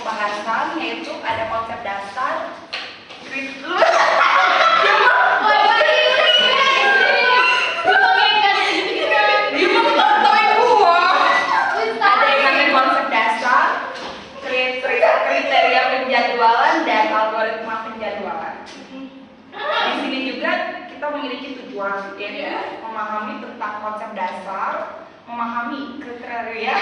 pembahasan, yaitu ada konsep dasar, kriteria penjadwalan dan algoritma penjadwalan. Di sini juga kita memiliki tujuan, yaitu memahami tentang konsep dasar, memahami kriteria.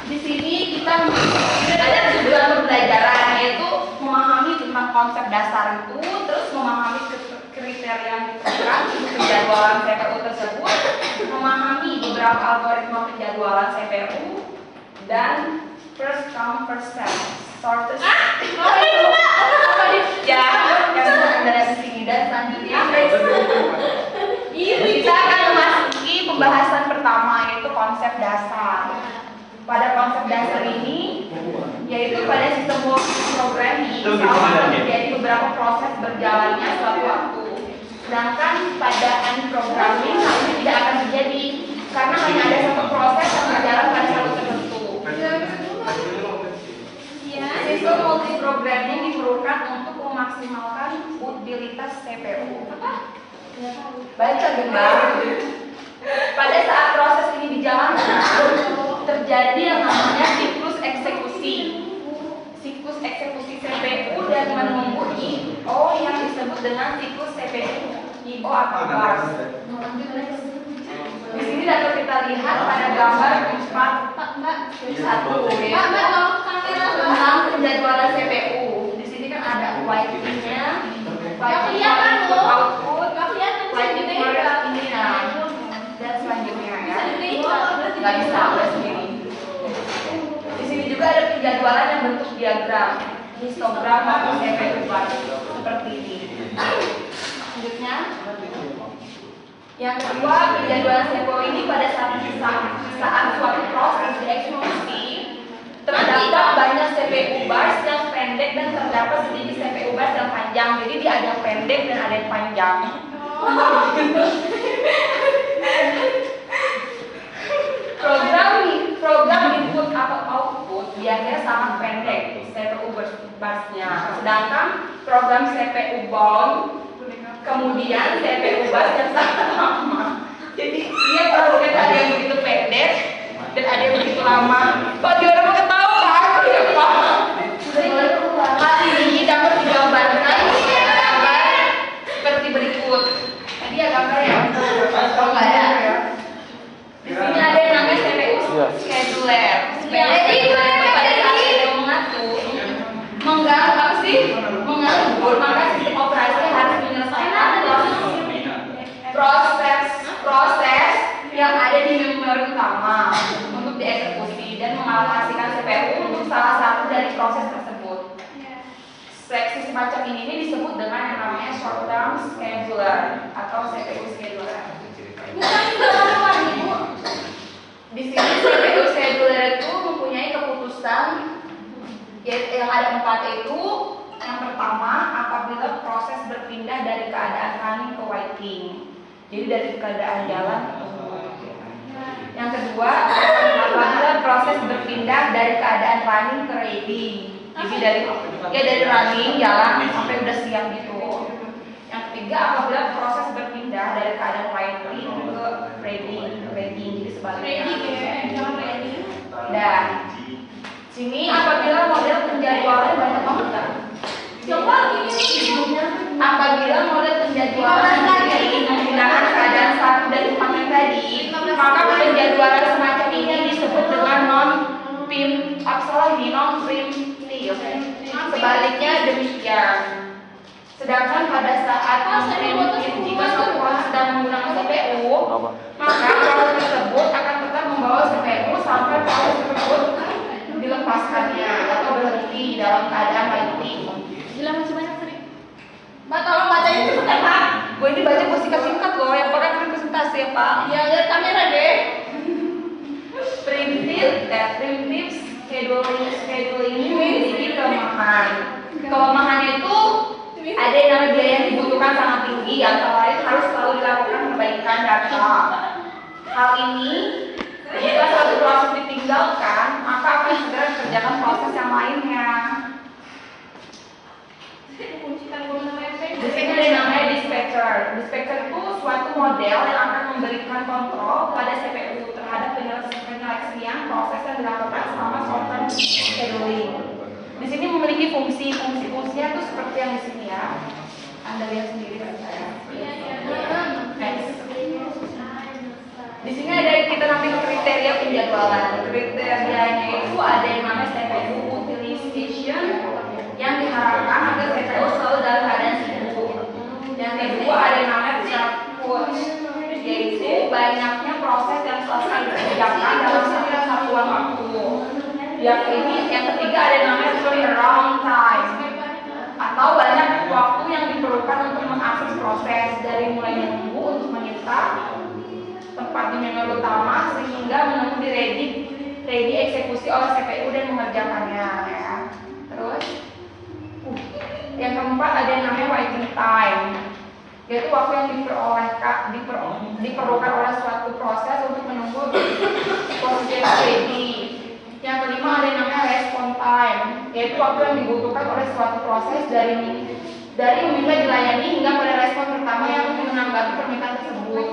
Di sini kita ada tujuan pembelajaran, yaitu memahami tentang konsep dasar itu, terus memahami kriteria yang diperlukan untuk penjadwalan CPU tersebut, memahami beberapa algoritma penjadwalan CPU, dan first come first serve, shortest. Ya, yang dari sini dan selanjutnya kita akan memasuki pembahasan pertama, yaitu konsep dasar. Pada konsep dasar ini, yaitu pada sistem programming sama terjadi beberapa proses berjalannya suatu waktu. Sedangkan pada unprogramming hal ini tidak akan terjadi karena hanya ada satu proses yang berjalan pada satu tertentu. Sistem multiprogramming diperlukan untuk memaksimalkan utilitas CPU. Baca Gembar. Pada saat proses ini dijalankan, terjadi yang namanya siklus eksekusi. Siklus eksekusi CPU dan menunggu I/O yang disebut dengan siklus CPU I/O atau bars. Di sini dapat kita lihat pada gambar 4.1 tentang penjadwalan CPU. Di sini kan ada waiting-nya, output, waiting first ini dan selanjutnya ya. Nggak bisa udah sendiri. Di sini juga ada penjadwalan yang bentuk diagram, histogram atau CPU bar seperti ini. Selanjutnya, yang kedua, penjadwalan CPU ini pada saat suatu proses dieksekusi terdapat banyak CPU bars yang pendek dan terdapat sedikit CPU bars yang panjang. Jadi dia ada yang pendek dan ada yang panjang. Program input atau output biasanya sangat pendek CPU barsnya, sedangkan program CPU bound kemudian CPU bars yang sangat lama. Jadi dia prosesnya ada yang begitu pendek dan ada yang begitu lama. Pak Diora mau ketawa ya Pak. Hal ini dapat digambarkan gambar seperti berikut. Tadi ya gambar ya. Kalau nggak ada ya. Di sini ada yang namanya CPU scheduler. Scheduler itu pada saat CPU mengatur maka sistem operasi harus menyelesaikan proses yang ada di memori utama untuk dieksekusi dan mengalokasikan CPU untuk salah satu dari proses tersebut. Seleksi semacam ini disebut dengan yang namanya short term scheduler atau CPU scheduler. Di sini CPU scheduler itu mempunyai keputusan yang ada 4, yaitu yang pertama apabila proses berpindah dari keadaan running ke waiting. Jadi dari keadaan jalan ke tunggu. Yang kedua, apabila proses berpindah dari keadaan running ke ready. Jadi dari running jalan sampai udah siap gitu. Yang ketiga, apabila proses berpindah dari keadaan waiting ke ready. Jadi sebaliknya. Dan sini apabila model penjadwalan banyak banget kan? Coba apabila model penjadwalan ini menggunakan keadaan satu dari 4 yang tadi, maka penjadwalan semacam ini disebut dengan non-preemptive. Sebaliknya demikian. Sedangkan pada saat non-preemptive, jika suatu proses sedang menggunakan CPU, maka proses tersebut akan tetap membawa CPU sampai proses tersebut dilepaskannya atau berhenti dalam keadaan waiting. Gila masih banyak tadi. Mbak tolong bacain cepetan Pak. Gue ini baca gue singkat loh, yang pakai kan presentasi ya Pak. Ya lihat kamera deh. Primitive scheduling ini memiliki kelemahan. kelemahan. Kelemahannya itu ada yang namanya biaya yang dibutuhkan sangat tinggi, antara lain harus selalu dilakukan perbaikan data. Hal ini jika suatu proses ditinggalkan, maka akan segera dikerjakan proses yang lainnya. Di sini ada yang namanya dispatcher. Dispatcher itu suatu model yang akan memberikan kontrol pada CPU terhadap penyelesaian proses yang dilakukan selama short-term scheduling. Di sini memiliki fungsinya itu seperti yang di sini ya. Anda lihat sendiri kan saya. Next. Di sini ada yang kita namanya kriteria penjadwalan. Kriterianya itu ada yang namanya CPU utilization, yang diharapkan agar CPU selalu dalam keadaan sibuk. Yang kedua ada yang namanya throughput, yaitu banyaknya proses yang selesai dikerjakan dalam satu satuan waktu. Yang ketiga ada yang namanya turnaround time, atau banyak waktu yang diperlukan untuk mengakses proses dari mulai menunggu untuk menyita tempat di memori utama sehingga menunggu ready eksekusi oleh CPU dan mengerjakannya ya. Terus yang keempat ada yang namanya waiting time, yaitu waktu yang diperlukan oleh suatu proses untuk menunggu proses ready. Yang kelima ada yang namanya response time, yaitu waktu yang dibutuhkan oleh suatu proses dari meminta dilayani hingga pada respon pertama yang menanggapi permintaan tersebut.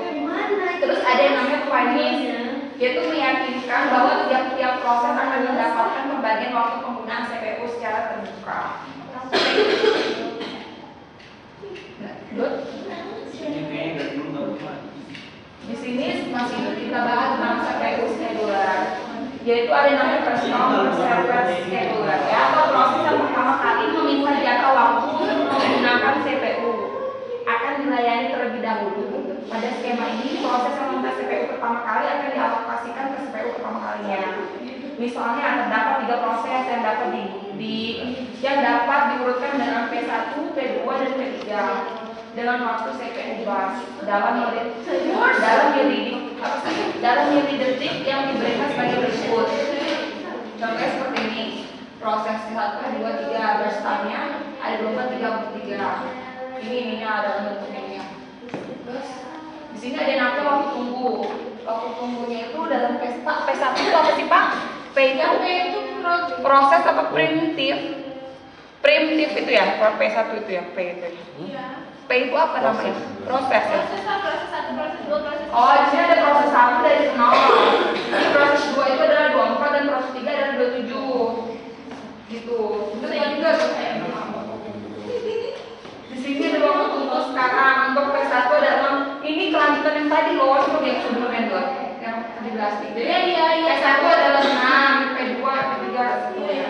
Terus ada yang namanya finance, yaitu meyakinkan bahwa tiap proses akan mendapatkan pembagian waktu penggunaan CPU secara terbuka. Di sini masih kita bahas tentang CPU scheduler, yaitu ada yang namanya personal server scheduler ya, atau proses yang pertama kali meminta jangka waktu untuk menggunakan CPU akan dilayani terlebih dahulu. Pada skema ini, proses yang meminta CPU pertama kali akan dialokasikan ke CPU pertama kalinya. Misalnya terdapat 3 proses yang dapat diurutkan dengan P1, P2, dan P3 dengan waktu CPU bus dalam milih detik yang diberikan sebagai berikut. Contohnya seperti ini. Proses 1, 2, 3 burst time-nya ada 24, 33. Ini dalam bentuk ini. Terus di sini ada namanya waktu tunggu. Waktu tunggunya itu dalam P1 itu apa sih Pak? P-nya itu proses apa primitif? Primitif itu ya, P1 itu ya, P itu. Iya. P itu apa namanya? Proses ya? Proses 1, proses 2, proses 3. Oh, di sini ada proses 1 dari 0. Ini proses 2 itu adalah 24 dan proses 3 adalah 27. Gitu. Itu juga di sini ada waktu tunggu sekarang untuk P1 adalah ini kelanjutan yang tadi loh, itu yang sebelumnya tuh yang dijelasin. Iya. P1 adalah 6, P2, P3 gitu ya.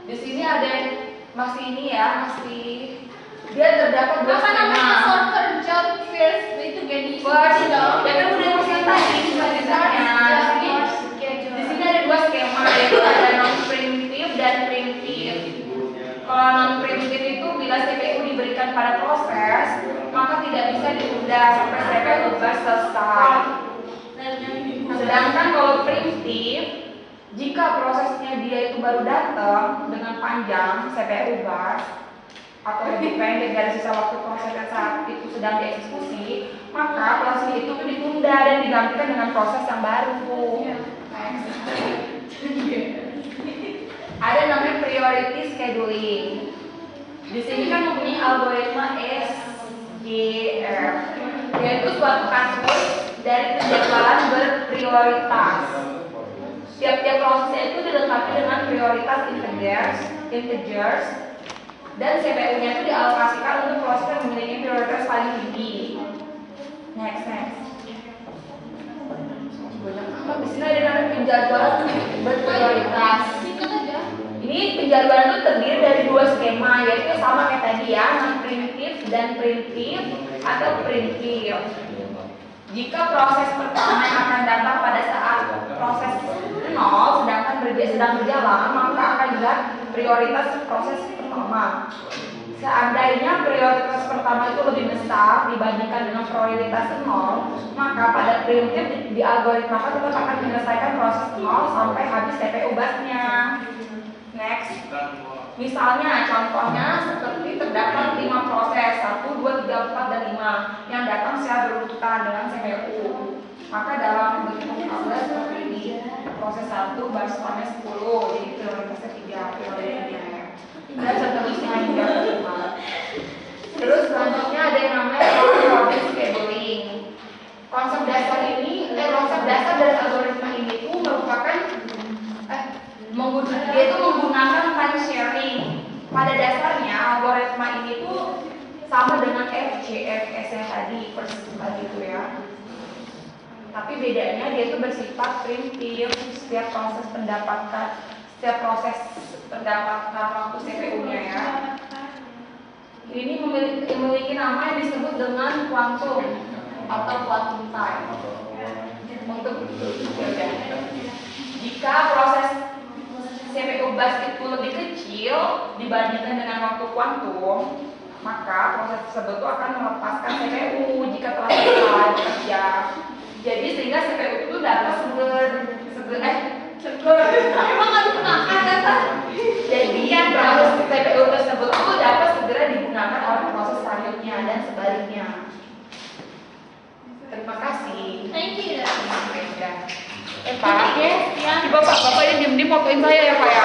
Di sini ada masih ini ya, dia terdapat 2 skema. Apa namanya shorter job first itu jadi first ya kan udah yang tadi selanjutnya. Di sini ada 2 skema, yaitu ada non primitif dan primitif. Kalau non primitif itu bila CPU diberikan pada proses, maka tidak bisa ditunda sampai CPU selesai. Sedangkan kalau primitif, jika prosesnya dia itu baru datang dengan panjang CPU bus atau lebih pendek dari sisa waktu proses yang saat itu sedang dieksekusi, maka proses itu ditunda dan digantikan dengan proses yang baru. Ada namanya priority scheduling. Di sini kan mempunyai algoritma SGR, yaitu suatu kasus dari penjadwalan berprioritas. Tiap-tiap prosesnya itu dilengkapi dengan prioritas integers dan CPU-nya itu dialokasikan untuk proses yang memiliki prioritas paling tinggi. Next. Di sini ada namanya penjadwalan berprioritas. Ini penjadwalan itu terdiri dari 2 skema, yaitu sama kayak tadi ya, non primitif dan primitif atau primitif. Jika proses pertama yang akan datang pada saat proses 0 sedang berjalan, maka akan dilihat prioritas proses pertama. Seandainya prioritas pertama itu lebih besar dibandingkan dengan prioritas 0, maka pada primitif di algoritma tetap akan menyelesaikan proses 0 sampai habis CPU busnya. Next. Misalnya, contohnya seperti terdapat 5 proses, 1, 2, 3, 4, dan 5 yang datang secara berurutan dengan CPU. Maka dalam bentuk tabel seperti ini, proses 1 baseline 10, jadi prioritasnya 3, prioritasnya dan seterusnya hingga ke 5. Terus selanjutnya ada yang namanya loading scheduling. Konsep dasar dari algoritma ini tuh merupakan dia itu menggunakan time sharing. Pada dasarnya algoritma ini tuh sama dengan FCFS yang tadi persis gitu ya. Tapi bedanya dia itu bersifat primitif. Setiap proses pendapatan waktu CPU-nya ya. Ini memiliki nama yang disebut dengan kuantum atau quantum time. Untuk jika proses CPU bus itu lebih kecil dibandingkan dengan waktu kuantum, maka proses tersebut akan melepaskan CPU jika telah selesai bekerja. Jadi sehingga CPU itu dapat jadi proses CPU tersebut itu dapat segera digunakan oleh proses selanjutnya dan sebaliknya. Terima kasih. Thank you. Pak, bapak ini diem-diem fotoin saya ya Pak ya.